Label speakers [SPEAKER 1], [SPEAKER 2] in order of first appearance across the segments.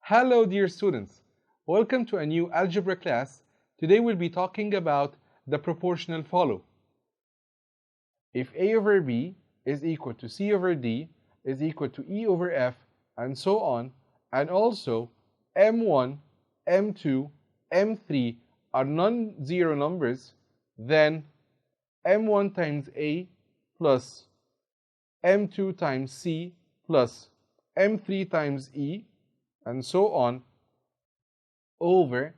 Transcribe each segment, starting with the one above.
[SPEAKER 1] Hello dear students, welcome to a new algebra class. Today we'll be talking about the proportional follow. If A over B is equal to C over D is equal to E over F and so on, and also M1, M2, M3 are non-zero numbers, then M1 times A plus M2 times C plus M3 times E and so on over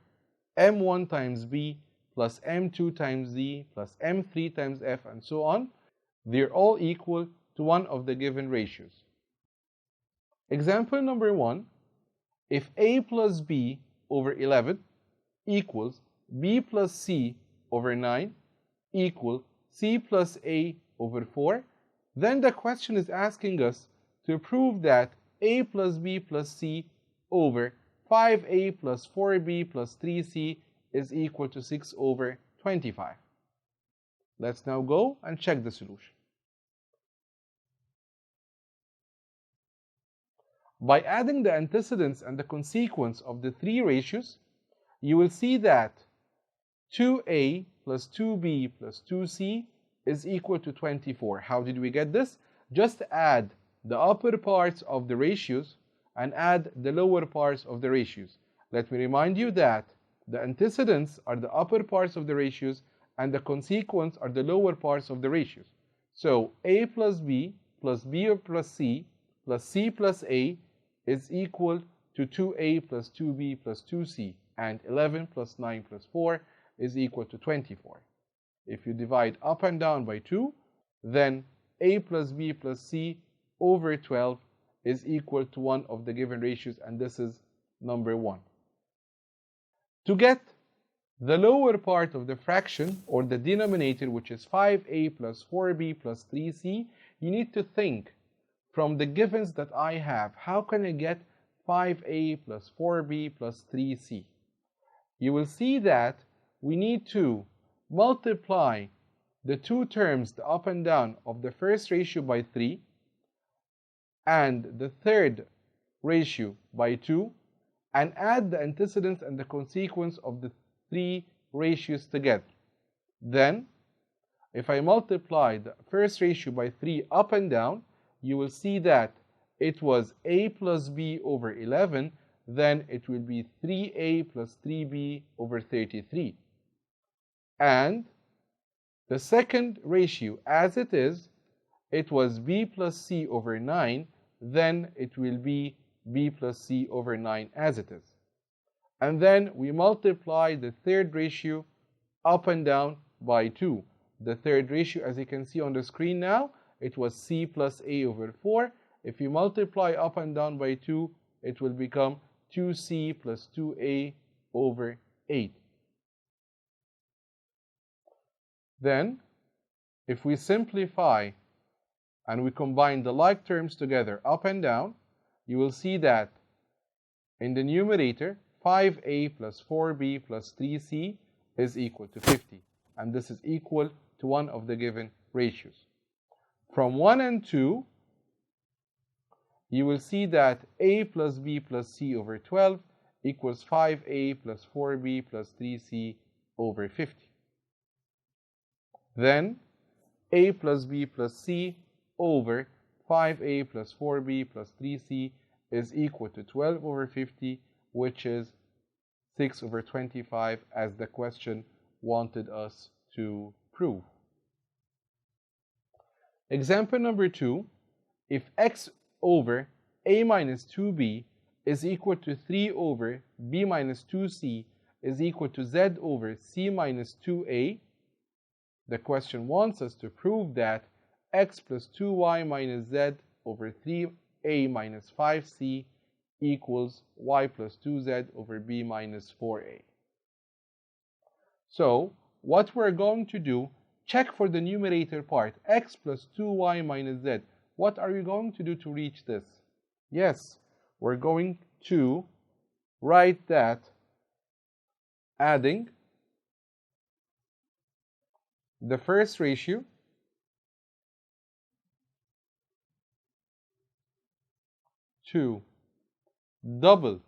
[SPEAKER 1] M1 times B plus M2 times D plus M3 times F and so on, they're all equal to one of the given ratios. Example number 1, if A plus B over 11 equals B plus C over 9 equal C plus A over 4, then the question is asking us to prove that A plus B plus C over 5A plus 4B plus 3C is equal to 6 over 25. Let's now go and check the solution. By adding the antecedents and the consequence of the three ratios, you will see that 2A plus 2B plus 2C is equal to 24. How did we get this? Just add the upper parts of the ratios and add the lower parts of the ratios. Let me remind you that the antecedents are the upper parts of the ratios and the consequents are the lower parts of the ratios. So A plus B plus B plus C plus C plus A is equal to 2A plus 2B plus 2C, and 11 plus 9 plus 4 is equal to 24. If you divide up and down by 2, then A plus B plus C over 12 is equal to one of the given ratios, and this is number 1. To get the lower part of the fraction, or the denominator, which is 5A plus 4B plus 3C, you need to think from the givens that I have, how can I get 5A plus 4B plus 3C? You will see that we need to multiply the two terms, the up and down, of the first ratio by 3, and the third ratio by 2, and add the antecedents and the consequence of the three ratios together. Then, if I multiply the first ratio by 3 up and down, you will see that it was A plus B over 11, then it will be 3A plus 3B over 33. And the second ratio, as it is, it was B plus C over 9, then it will be B plus C over 9 as it is. And then we multiply the third ratio up and down by 2. The third ratio, as you can see on the screen now, it was C plus A over 4. If you multiply up and down by 2, it will become 2C plus 2A over 8. Then, if we simplify and we combine the like terms together up and down, you will see that in the numerator, 5A plus 4B plus 3C is equal to 50. And this is equal to one of the given ratios. From 1 and 2, you will see that A plus B plus C over 12 equals 5A plus 4B plus 3C over 50. Then, A plus B plus C over 5A plus 4B plus 3C is equal to 12 over 50, which is 6 over 25, as the question wanted us to prove. Example number 2, if x over A minus 2B is equal to 3 over B minus 2C is equal to Z over C minus 2A, the question wants us to prove that x plus 2y minus z over 3a minus 5c equals y plus 2z over b minus 4a. So, what we're going to do, check for the numerator part, x plus 2y minus z. What are we going to do to reach this? Yes, we're going to write that adding the first ratio to double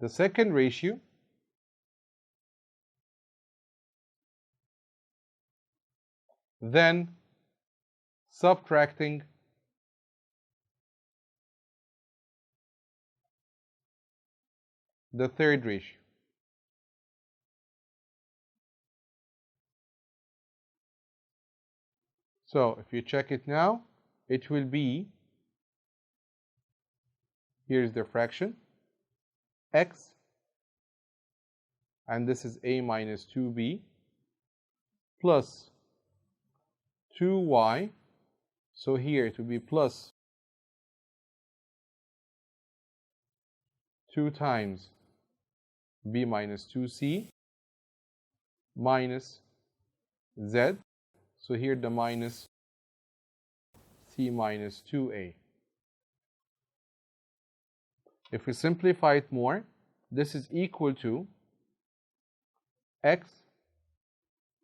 [SPEAKER 1] the second ratio, then subtracting the third ratio. So if you check it now, it will be, here's the fraction, x, and this is a minus 2b, plus 2y, so here it will be plus 2 times b minus 2c, minus z, so here the minus c minus 2a. If we simplify it more, this is equal to x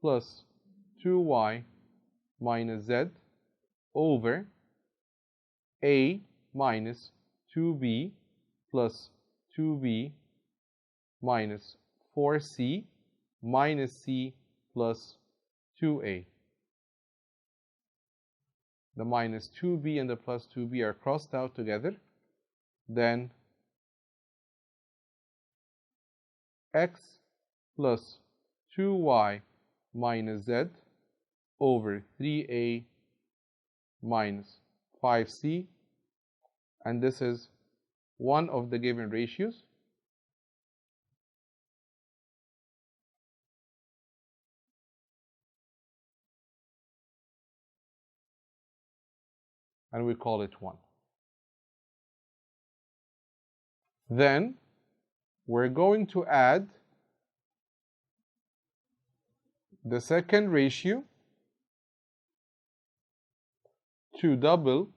[SPEAKER 1] plus 2y minus z over a minus 2b plus 2b minus 4c minus c plus 2a. The minus 2b and the plus 2b are crossed out together. Then x plus 2y minus z over 3a minus 5c, and this is one of the given ratios. And we call it 1. Then we're going to add the second ratio to double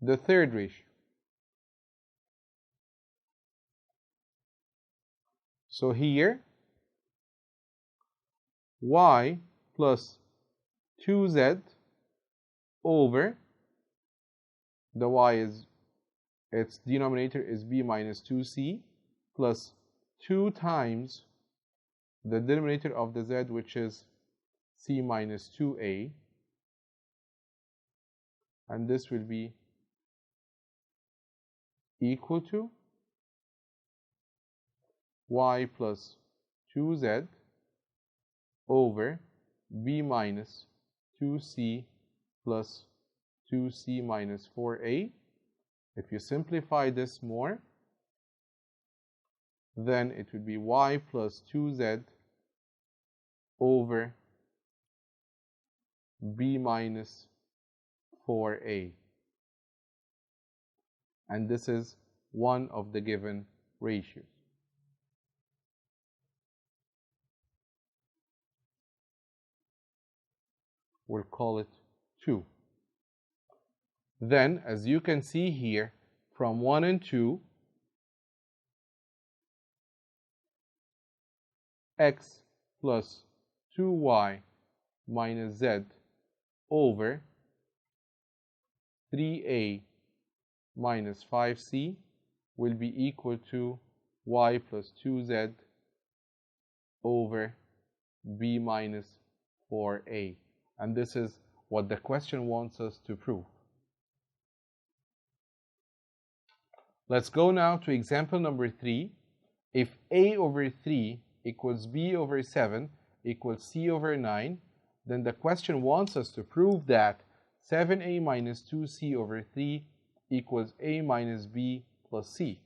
[SPEAKER 1] the third ratio. So here, y plus 2z over, the y is, its denominator is b minus 2c, plus 2 times the denominator of the z, which is c minus 2a, and this will be equal to y plus 2z over b minus 2c plus 2c minus 4a. If you simplify this more, then it would be y plus 2z over b minus 4a. And this is one of the given ratios. We'll call it 2. Then, as you can see here, from 1 and 2, x plus 2y minus z over 3a minus 5c will be equal to y plus 2z over b minus 4a. And this is what the question wants us to prove. Let's go now to example number 3. If a over 3 equals b over 7 equals c over 9, then the question wants us to prove that 7a minus 2c over 3 equals a minus b plus c.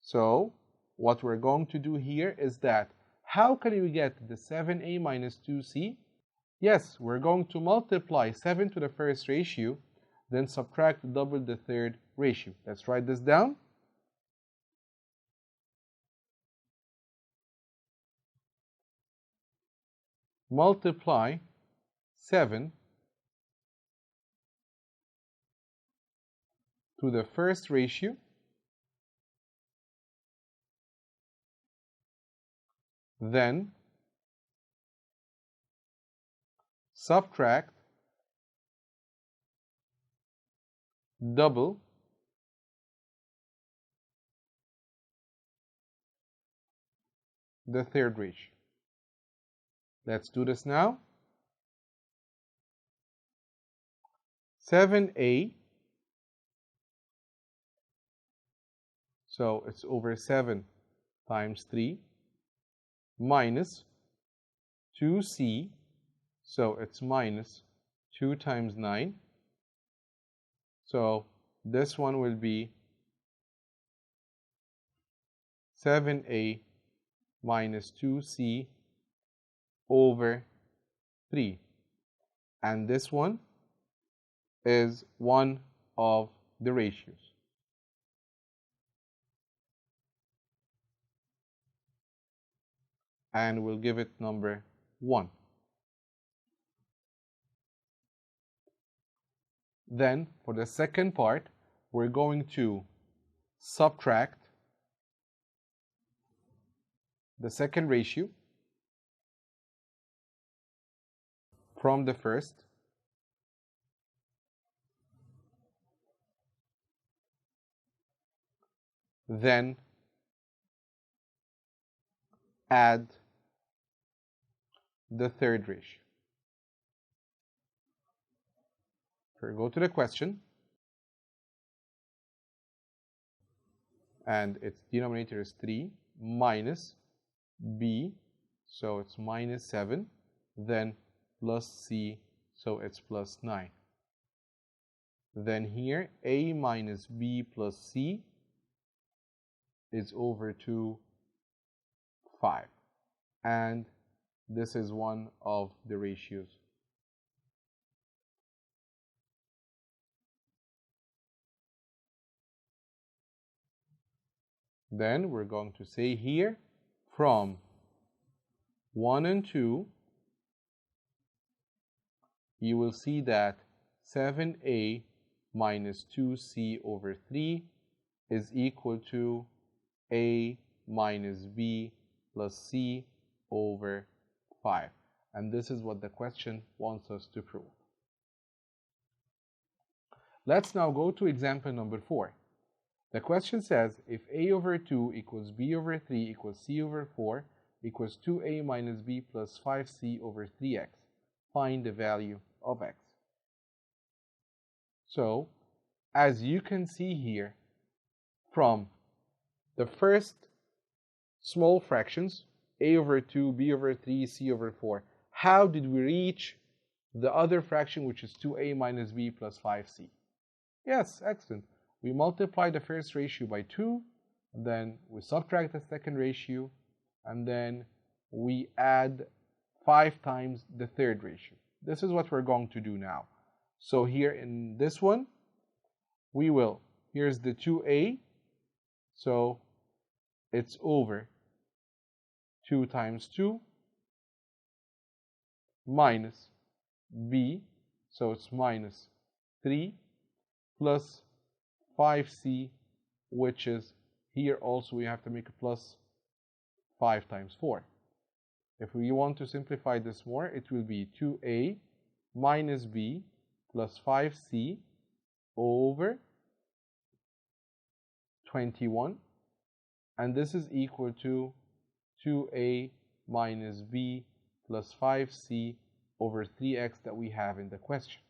[SPEAKER 1] So what we're going to do here is that, how can we get the 7a minus 2c? Yes, we're going to multiply 7 to the first ratio, then subtract double the third ratio. Let's write this down. Multiply 7 to the first ratio, then subtract double the third ratio. Let's do this now. 7a, so it's over 7 times 3, minus 2c, so it's minus 2 times 9. So this one will be 7a minus 2c over 3. And this one is one of the ratios. And we'll give it number 1. Then, for the second part, we're going to subtract the second ratio from the first, then add the third ratio. So go to the question, and its denominator is 3 minus b, so it's minus 7, then plus c, so it's plus 9. Then here, a minus b plus c is over 2, 5. And this is one of the ratios. Then we're going to say here, from 1 and 2, you will see that 7a minus 2c over 3 is equal to a minus b plus c over 5. And this is what the question wants us to prove. Let's now go to example number 4. The question says, if a over 2 equals b over 3 equals c over 4 equals 2a minus b plus 5c over 3x, find the value of x. So, as you can see here, from the first small fractions, a over 2, b over 3, c over 4, how did we reach the other fraction, which is 2a minus b plus 5c? Yes, excellent. We multiply the first ratio by 2, then we subtract the second ratio, and then we add 5 times the third ratio. This is what we're going to do now. So here in this one, we will, here's the 2a, so it's over 2 times 2, minus b, so it's minus 3, plus 5c, which is here also we have to make a plus 5 times 4. If we want to simplify this more, it will be 2a minus b plus 5c over 21, and this is equal to 2a minus b plus 5c over 3x that we have in the question.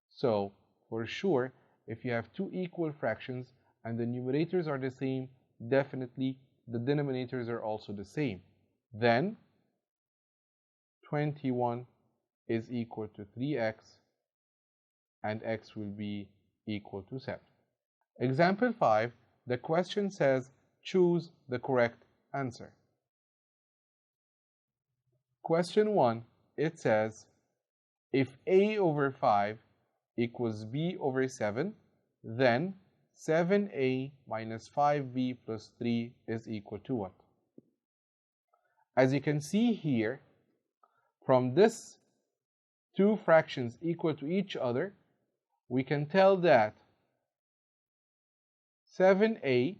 [SPEAKER 1] So, for sure, if you have two equal fractions and the numerators are the same, definitely the denominators are also the same. Then 21 is equal to 3x and x will be equal to 7. Example 5, the question says choose the correct answer. Question 1, it says if a over 5 equals b over 7, then 7a minus 5b plus 3 is equal to what? As you can see here, from this two fractions equal to each other, we can tell that 7a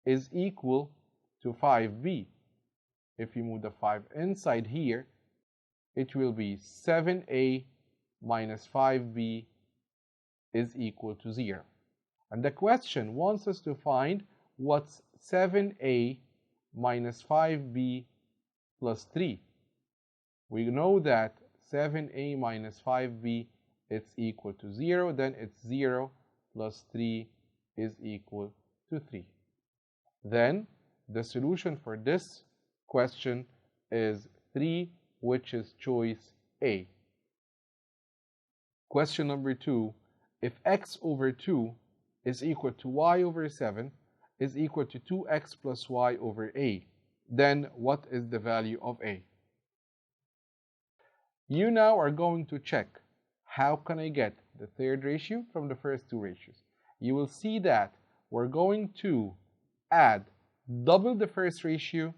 [SPEAKER 1] is equal to 5b. If you move the 5 inside here, it will be 7a minus 5b is equal to 0. And the question wants us to find what's 7a minus 5b plus 3. We know that 7a minus 5b it's equal to 0, then it's 0 plus 3 is equal to 3. Then the solution for this question is 3, which is choice A. Question number 2, if x over 2 is equal to y over 7 is equal to 2x plus y over a, then what is the value of a? You now are going to check how can I get the third ratio from the first two ratios. You will see that we're going to add double the first ratio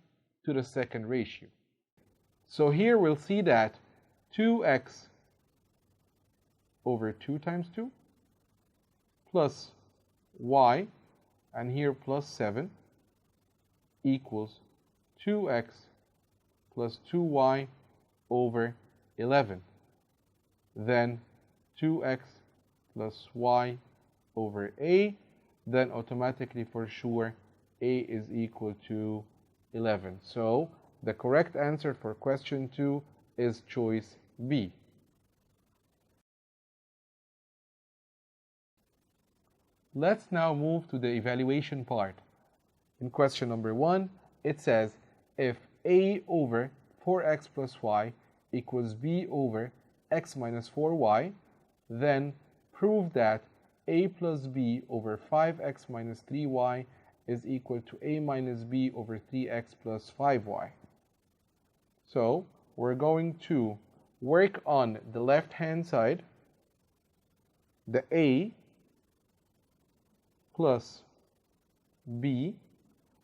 [SPEAKER 1] to the second ratio. So here we'll see that 2x over 2 times 2 plus y, and here plus 7, equals 2x plus 2y over 11. Then 2x plus y over a, then automatically for sure a is equal to 11. So the correct answer for question 2 is choice B. Let's now move to the evaluation part. In question number 1, it says if a over 4x plus y equals b over x minus 4y, then prove that a plus b over 5x minus 3y is equal to a minus b over 3x plus 5y. So we're going to work on the left hand side, the a plus b.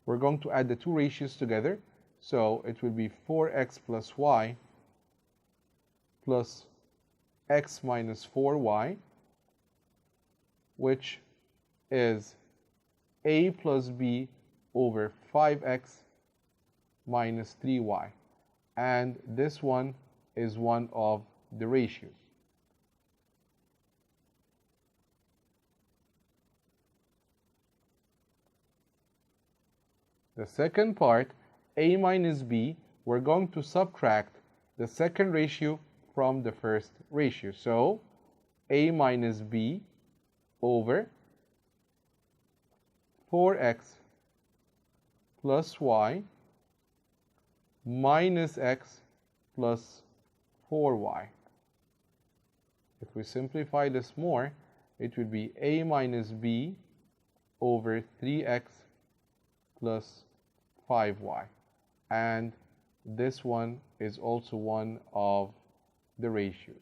[SPEAKER 1] We're going to add the two ratios together, so it will be 4x plus y plus x minus 4y, which is a plus b over 5x minus 3y, and this one is one of the ratios. The second part, a minus b, we're going to subtract the second ratio from the first ratio. So a minus b over 4x plus y minus x plus 4y. If we simplify this more, it would be a minus b over 3x plus 5y, and this one is also one of the ratios.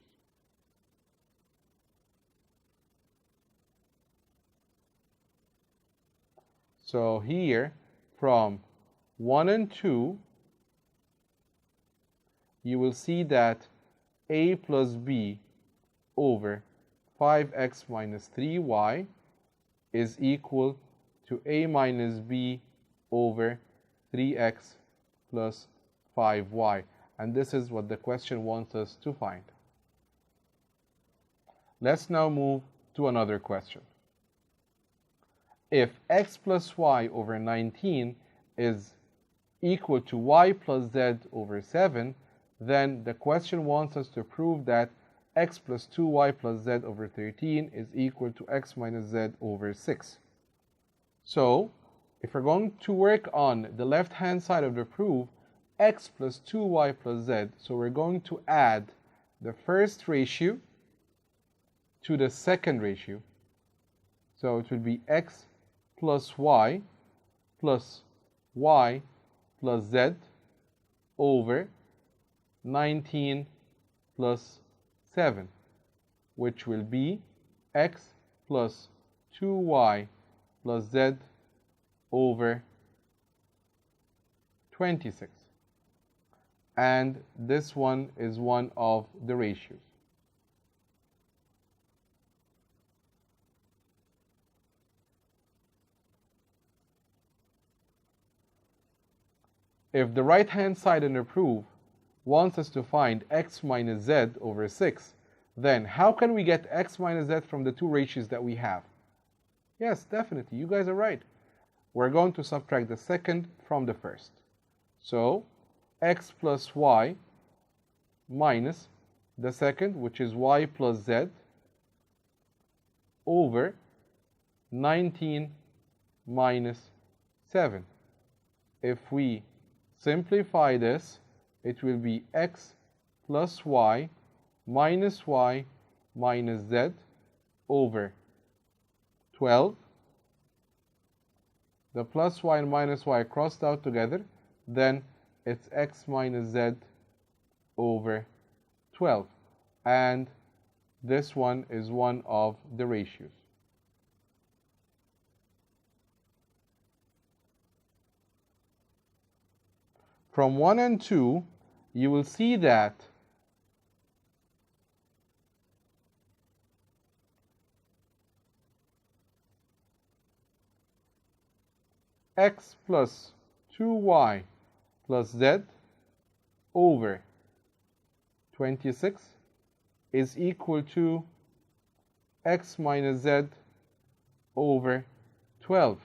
[SPEAKER 1] So here from 1 and 2 you will see that a plus b over 5x minus 3y is equal to a minus b over 3x plus 5y, and this is what the question wants us to find. Let's now move to another question. If x plus y over 19 is equal to y plus z over 7, then the question wants us to prove that x plus 2y plus z over 13 is equal to x minus z over 6. So if we're going to work on the left hand side of the proof, x plus 2y plus z, so we're going to add the first ratio to the second ratio. So it will be x plus y plus z over 19 plus 7, which will be x plus 2y plus z over 26, and this one is one of the ratios. If the right hand side in the proof wants us to find x minus z over 6, then how can we get x minus z from the two ratios that we have? Yes, definitely, you guys are right. We're going to subtract the second from the first. So x plus y minus the second, which is y plus z, over 19 minus 7. If we simplify this, it will be x plus y minus z over 12. The plus y and minus y crossed out together, then it's x minus z over 12. And this one is one of the ratios. From 1 and 2, you will see that x plus 2y plus z over 26 is equal to x minus z over 12.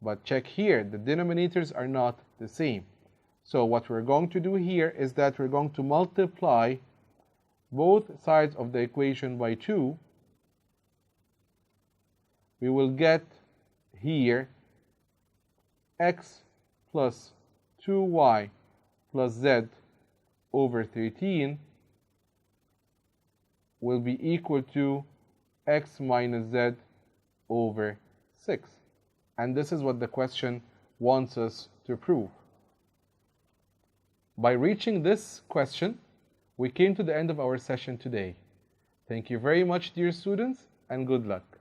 [SPEAKER 1] But check here, the denominators are not the same. So what we're going to do here is that we're going to multiply both sides of the equation by 2. We will get here x plus 2y plus z over 13 will be equal to x minus z over 6. And this is what the question wants us to prove. By reaching this question, we came to the end of our session today. Thank you very much, dear students, and good luck.